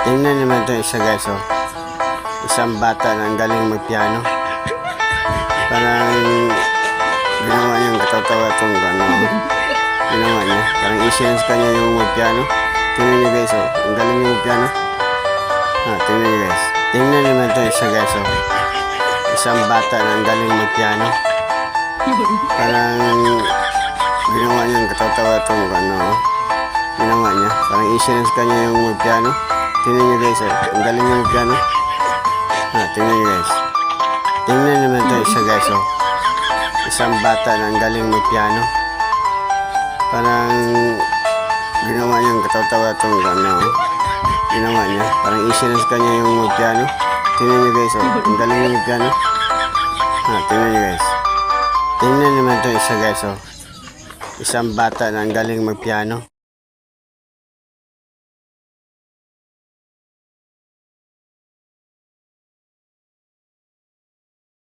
Tingnan naman ito isa guys, oh. Isang bata na ang galing magpiano. Parang ginawa niyang katawa itong ano. Ginawa niya. Parang i-sense ka niya yung magpiano. Tingnan niyo guys, oh. Ang galing yung magpiano. Tingnan niyo guys. Tingnan naman ito isa guys, oh. Isang bata na ang galing magpiano. Parang ginawa niyang katawa itong ano. Ginawa niya. Parang i-sense ka niya yung magpiano. Tingnan niyo guys, oh. Ang galing yung magpiano. Tingnan niyo guys. Tingnan naman ito isa guys, oh. Isang bata na ang galing magpiano. Parang ginawa niyang katawa itong ano. Ginawa niya. Parang i-sense ka niya yung magpiano. Tingnan niyo guys, oh. Ang galing yung magpiano. Tingnan niyo guys. Tingnan naman ito isa guys, oh. Isang bata na ang galing magpiano.